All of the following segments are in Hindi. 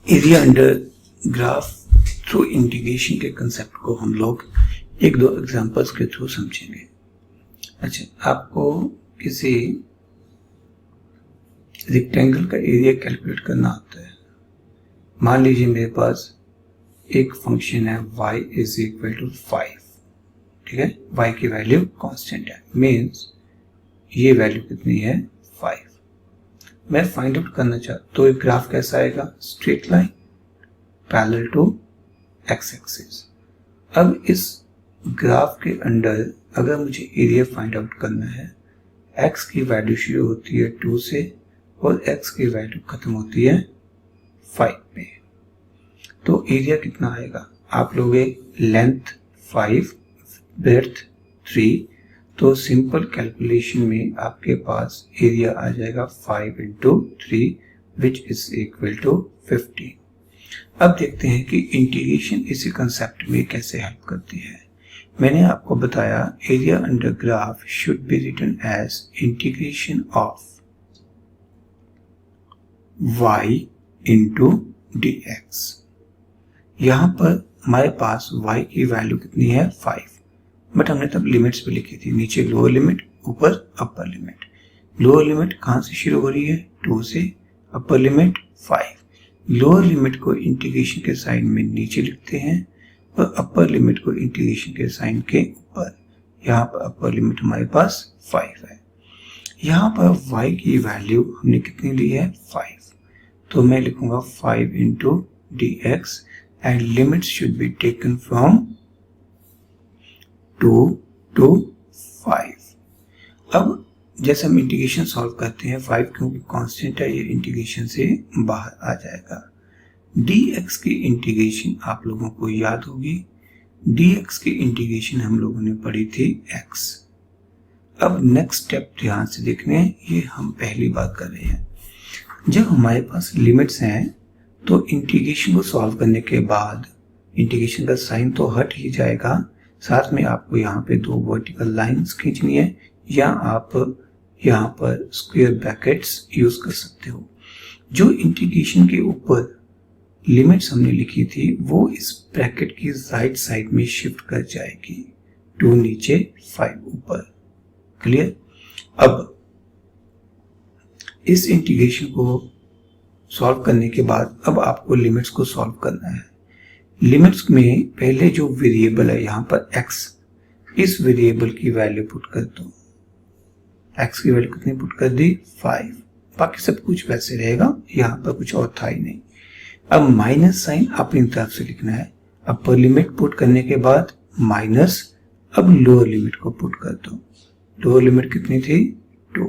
Area under graph through integration के कंसेप्ट को हम लोग एक दो एग्जांपल्स के थ्रू समझेंगे। अच्छा, आपको किसी रेक्टेंगल का एरिया कैलकुलेट करना आता है। मान लीजिए मेरे पास एक फंक्शन है y इज इक्वल टू 5, ठीक है। y की वैल्यू कांस्टेंट है, मीन्स ये वैल्यू कितनी है 5। मैं फाइंड आउट करना चाहता तो एक ग्राफ कैसा आएगा, straight line parallel to X axis. अब इस ग्राफ के अंडर अगर मुझे एरिया फाइंड आउट करना है, x की वैल्यू शुरू होती है 2 से और x की वैल्यू खत्म होती है 5 पे, तो एरिया कितना आएगा। आप लोगे लेंथ 5, ब्रेड्थ 3, तो सिंपल कैलकुलेशन में आपके पास एरिया आ जाएगा 5 into 3 which is equal to 15। अब देखते हैं कि इंटीग्रेशन इसी कंसेप्ट में कैसे हेल्प करती है। मैंने आपको बताया area under graph should be written as integration of y into dx। यहां पर हमारे पास y की वैल्यू कितनी है 5, बट हमने तब लिमिट्स भी लिखी थी, नीचे लोअर लिमिट ऊपर अपर लिमिट। लोअर लिमिट कहां से शुरू हो रही है 2 से, अपर लिमिट 5। लोअर लिमिट को इंटीग्रेशन के साइन में नीचे लिखते हैं और अपर लिमिट को इंटीग्रेशन के साइन के ऊपर। यहाँ पर अपर लिमिट हमारे पास 5 है। यहाँ पर y की वैल्यू हमने कितनी ली है 5, तो मैं लिखूंगा 5 into dx and limit should be taken from 2 to 5। अब जैसे हम इंटीग्रेशन सॉल्व करते हैं, 5 क्योंकि कांस्टेंट है, ये इंटीग्रेशन से बाहर आ जाएगा। dx की इंटीग्रेशन आप लोगों को याद होगी, dx की इंटीग्रेशन हम लोगों ने पढ़ी थी x। अब नेक्स्ट स्टेप ध्यान से देखने, ये हम पहली बार कर रहे हैं। जब हमारे पास लिमिट्स हैं तो इंटीग्रेशन को सॉल्व करने के बाद इंटीग्रेशन का साइन तो हट ही जाएगा, साथ में आपको यहाँ पे 2 वर्टिकल लाइंस खींचनी है, या आप यहाँ पर स्क्वायर ब्रैकेट्स यूज कर सकते हो। जो इंटीग्रेशन के ऊपर लिमिट्स हमने लिखी थी वो इस ब्रैकेट की राइट साइड में शिफ्ट कर जाएगी, 2 नीचे 5 ऊपर। क्लियर। अब इस इंटीग्रेशन को सॉल्व करने के बाद अब आपको लिमिट्स को सॉल्व करना है। लिमिट्स में पहले जो वेरिएबल है यहाँ पर x, इस वेरिएबल की वैल्यू पुट कर दो। x की वैल्यू कितनी पुट कर दी 5, बाकी सब कुछ वैसे रहेगा, यहाँ पर कुछ और था ही नहीं। अब माइनस साइन अपनी तरफ से लिखना है। अपर लिमिट पुट करने के बाद माइनस, अब लोअर लिमिट को पुट कर दो। लोअर लिमिट कितनी थी 2,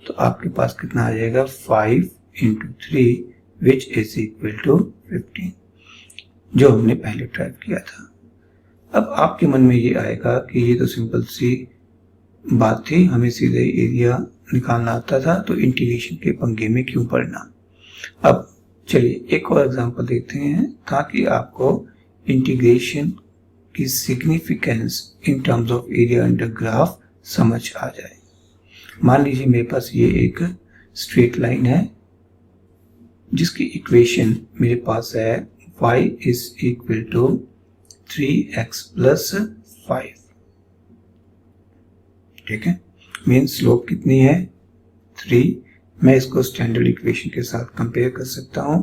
तो आपके पास कितना आ जाएगा 5 into 3 which is equal to 15, जो हमने पहले ट्राई किया था। अब आपके मन में ये आएगा कि ये तो सिंपल सी बात थी, हमें सीधे एरिया निकालना आता था, तो इंटीग्रेशन के पंगे में क्यों पड़ना। अब चलिए एक और एग्जांपल देखते हैं ताकि आपको इंटीग्रेशन की significance in terms of area under graph समझ आ जाए। मान लीजिए मेरे पास ये एक स्ट्रेट लाइन है जिसकी इक्वेशन मेरे पास है y is equal to 3x plus 5, ठीक है। मीन स्लोप कितनी है 3। मैं इसको स्टैंडर्ड इक्वेशन के साथ कंपेयर कर सकता हूं।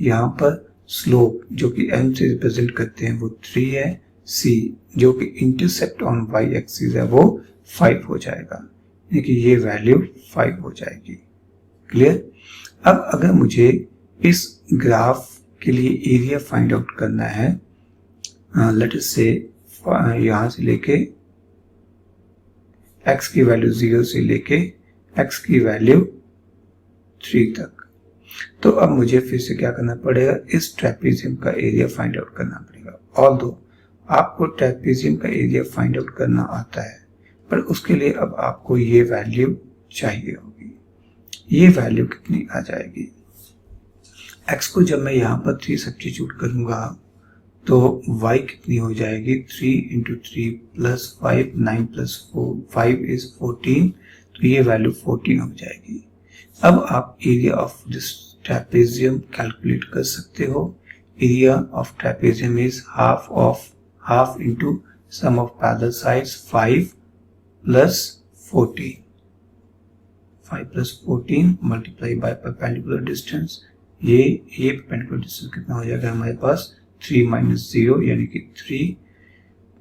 यहाँ पर स्लोप जो कि m से रिप्रेजेंट करते हैं वो 3 है, c जो कि इंटरसेप्ट ऑन y एक्सिस है वो 5 हो जाएगा, यानी कि ये वैल्यू 5 हो जाएगी। क्लियर। अब अगर मुझे इस ग्राफ के लिए एरिया फाइंड आउट करना है, लेट अस से यहां से लेके x की वैल्यू 0 से लेके x की वैल्यू 3 तक, तो अब मुझे फिर से क्या करना पड़ेगा, इस ट्रेपेजियम का एरिया फाइंड आउट करना पड़ेगा। ऑल्दो आपको ट्रेपेजियम का एरिया फाइंड आउट करना आता है, पर उसके लिए अब आपको ये वैल्यू चाहिए होगी। ये वैल्यू कितनी आ जाएगी, x को जब मैं यहाँ पर 3 सब्स्टिट्यूट करूंगा तो y कितनी हो जाएगी 3 इंटू 3 प्लस 5, 9 प्लस 5 इज 14, तो ये वैल्यू 14 हो जाएगी। अब आप area of this trapezium calculate कर सकते हो। Area of trapezium is half into sum of parallel sides 5 plus 14 multiply by perpendicular distance. ये परपेंडिकुलर डिस्टेंस कितना हो जाएगा हमारे पास 3 - 0 यानी कि 3।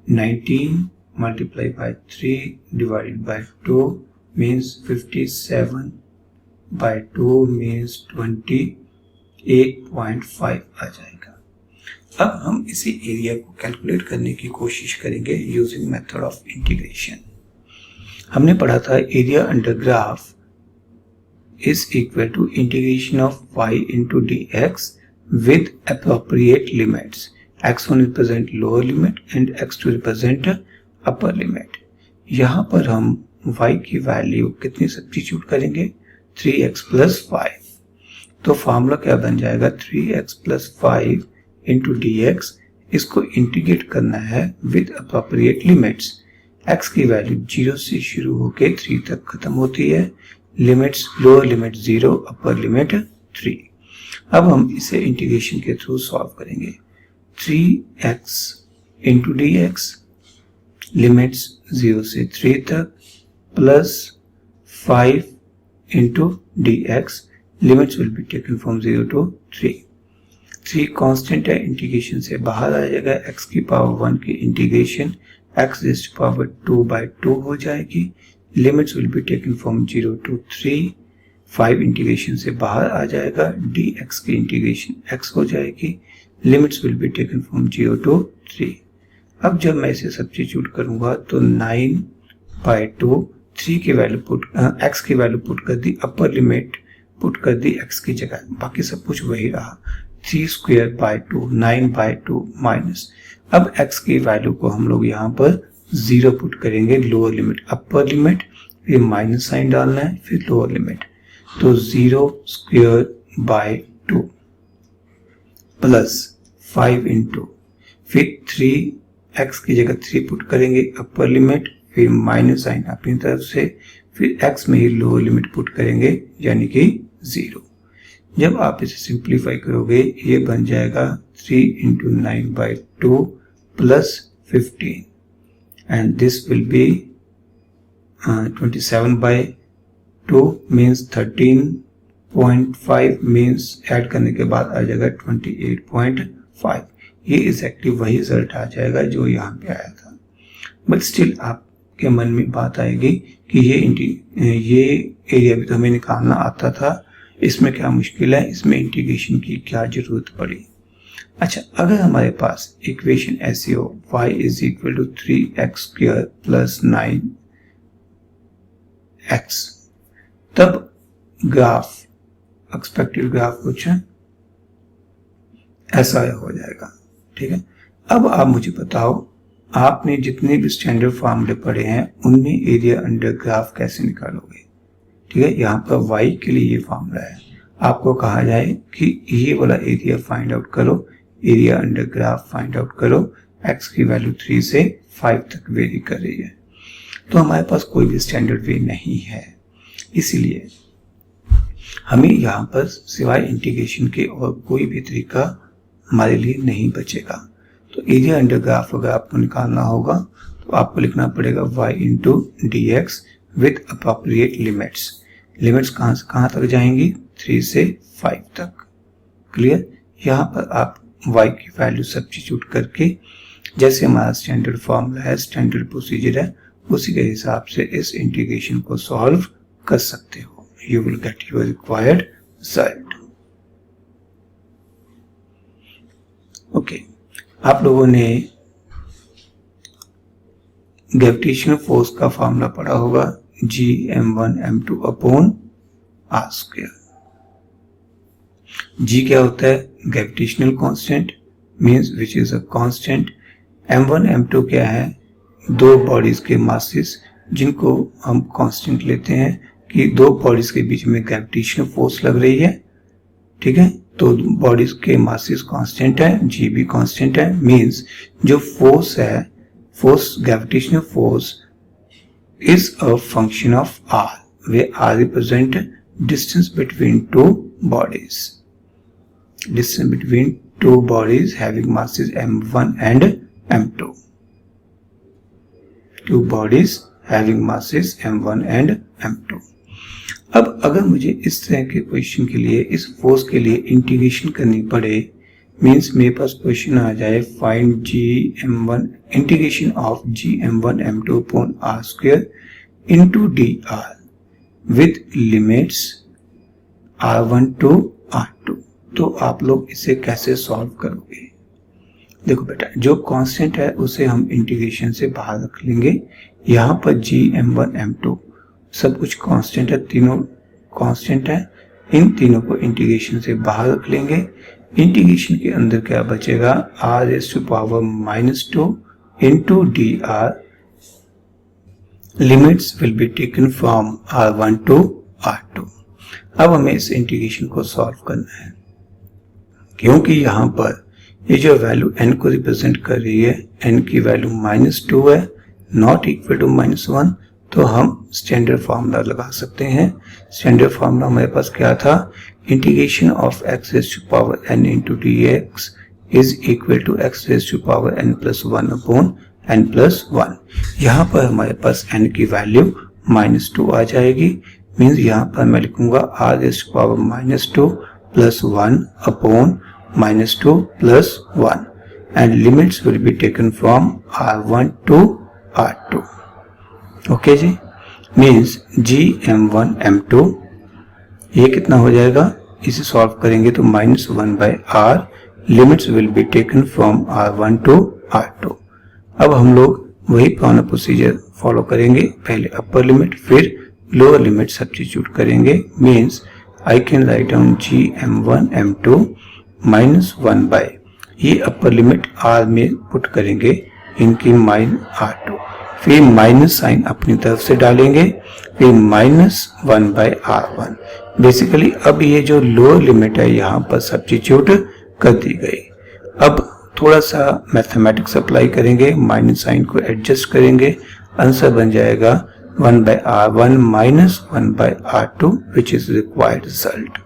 19 multiply by 3 divided by 2 means 57 by 2 means 28.5 आ जाएगा। अब हम इसी एरिया को कैलकुलेट करने की कोशिश करेंगे यूजिंग मेथड ऑफ इंटीग्रेशन। हमने पढ़ा था area under graph is equal to integration of y into dx with appropriate limits. x1 represent lower limit and x2 represent upper limit. यहाँ पर हम y की वैल्यू कितनी सब्स्टिट्यूट करेंगे 3x plus 5। तो फॉर्मूला क्या बन जाएगा 3x plus 5 into dx। इसको इंटीग्रेट करना है विद अप्रोप्रिएट लिमिट्स। x की वैल्यू 0 से शुरू होकर 3 तक खत्म होती है। Limits lower limit 0, upper limit 3। अब हम इसे इंटीग्रेशन के थ्रू सॉल्व करेंगे। 3x इंटू dx लिमिट्स 0 से 3 तक plus 5 into dx limits will be taken from 0 to 3। 3 constant है, इंटीग्रेशन से बाहर आ जाएगा। x की पावर 1 की integration x raised to power 2/2 हो जाएगी। Limits will be taken from 0 to 3। 5 integration से बाहर आ जाएगा। dx की इंटीग्रेशन x हो जाएगी। Limits will be taken from 0 to 3। अब जब मैं इसे सब्स्टिट्यूट करूंगा तो 9/2 3 की वैल्यू x की वैल्यू पुट कर दी, अपर लिमिट पुट कर दी x की जगह, बाकी सब कुछ वही रहा। 3/2 9/2 माइनस। अब x की वैल्यू को हम लोग यहाँ पर 0 पुट करेंगे, लोअर लिमिट अपर लिमिट, फिर माइनस साइन डालना है, फिर लोअर लिमिट। तो 0²/2 प्लस 5 इंटू फिर 3x की जगह 3 पुट करेंगे, अपर लिमिट, फिर माइनस साइन अपनी तरफ से, फिर x में ही लोअर लिमिट पुट करेंगे यानी कि 0। जब आप इसे सिंप्लीफाई करोगे ये बन जाएगा 3 into 9/2 plus 15 and this will be 27/2 means 13.5 means add करने के बाद आ जाएगा 28.5। ये एक्जेक्टली वही रिजल्ट आ जाएगा जो यहाँ पे आया था। बट स्टिल आपके मन में बात आएगी कि ये एरिया भी तो हमें निकालना आता था, इसमें क्या मुश्किल है, इसमें इंटीग्रेशन की क्या जरूरत पड़ी। अच्छा, अगर हमारे पास इक्वेशन ऐसी हो y is equal to 3x² plus 9x, तब ग्राफ एक्सपेक्टेड ग्राफ कुछ ऐसा हो जाएगा। ठीक है, अब आप मुझे बताओ, आपने जितने भी स्टैंडर्ड फॉर्मूले पढ़े हैं उनमें एरिया अंडर ग्राफ कैसे निकालोगे। ठीक है, यहाँ पर y के लिए ये फॉर्मूला है, आपको कहा जाए कि ये वाला एरिया फाइंड आउट करो, area under graph find out करो। x की वैल्यू 3 से 5 तक वेरी कर रही है, तो हमारे पास कोई भी स्टैंडर्ड वे नहीं है, इसीलिए हमें यहाँ पर सिवाय इंटीग्रेशन के और कोई भी तरीका हमारे लिए नहीं बचेगा। तो एरिया अंडर ग्राफ अगर आपको निकालना होगा तो आपको लिखना पड़ेगा y into dx with appropriate limits. Limits कहाँ से कहाँ तक जाएंगी 3 से 5 तक। क्लियर, यहाँ पर आप y की वैल्यू सब्स्टिट्यूट करके जैसे हमारा स्टैंडर्ड फॉर्मूला है, स्टैंडर्ड प्रोसीजर है, उसी के हिसाब से इस इंटीग्रेशन को सॉल्व कर सकते हो। You will get your required result. Okay, आप लोगों ने ग्रेविटेशनल फोर्स का फॉर्मूला पढ़ा होगा, Gm1m2 अपॉन r²। G क्या होता है, gravitational constant means which is a constant. m1 m2 क्या है, दो बॉडीज के मासेस जिनको हम कांस्टेंट लेते हैं कि दो बॉडीज के बीच में ग्रेविटेशनल फोर्स लग रही है। ठीक है, तो बॉडीज के मासेस कांस्टेंट है, g भी कांस्टेंट है, मींस जो फोर्स है, force gravitational force is a function of r, way r represent distance between two bodies. Distance between two bodies having masses m1 and m2. Two bodies having masses m1 and m2. अब अगर मुझे इस तरह के क्वेश्चन के लिए, इस फोर्स के लिए इंटीग्रेशन करनी पड़े, मीन्स मेरे पास क्वेश्चन आ जाए find gm1 integration of gm1 m2 upon r square into dr with limits r1 to r2, तो आप लोग इसे कैसे सॉल्व करोगे? देखो बेटा, जो कांस्टेंट है उसे हम इंटीग्रेशन से बाहर रख लेंगे। यहाँ पर gm1 m2 सब कुछ कांस्टेंट है, तीनों कांस्टेंट है, इन तीनों को इंटीग्रेशन से बाहर रख लेंगे। इंटीग्रेशन के अंदर क्या बचेगा? r⁻² into dr limits will be taken from r1 to r2। अब हमें इस इंटीग्रेशन को सॉल्व करना है, क्योंकि यहाँ पर ये जो वैल्यू n को रिप्रेजेंट कर रही है, n की वैल्यू -2 है, नॉट इक्वल टू -1, तो हम स्टैंडर्ड फार्मूला लगा सकते हैं। स्टैंडर्ड फार्मूला हमारे पास क्या था? Integration of x⁻n into dx is equal to x⁻n + 1 upon n + 1। यहाँ पर हमारे पास n की वैल्यू -2 आ जाएगी, मीन्स यहाँ पर मैं लिखूंगा r⁻² + 1 upon -2 + 1 and limits will be taken from r1 to r2। Okay जी, मीन्स gm1 m2 ये कितना हो जाएगा? इसे सॉल्व करेंगे तो -1/r limits will be taken from r1 to r2। अब हम लोग वही पुराना प्रोसीजर फॉलो करेंगे, पहले अपर लिमिट फिर लोअर लिमिट सब्स्टिट्यूट करेंगे। Means I can write down gm1 m2 -1/, ये अपर लिमिट r में पुट करेंगे, इनकी -r2, फिर माइनस साइन अपनी तरफ से डालेंगे, फिर -1/r1। बेसिकली अब ये जो लोअर लिमिट है यहाँ पर सब्स्टिट्यूट कर दी गई। अब थोड़ा सा मैथमेटिक्स अप्लाई करेंगे, माइनस साइन को एडजस्ट करेंगे, आंसर बन जाएगा 1/r1 -1/r2 which is required result.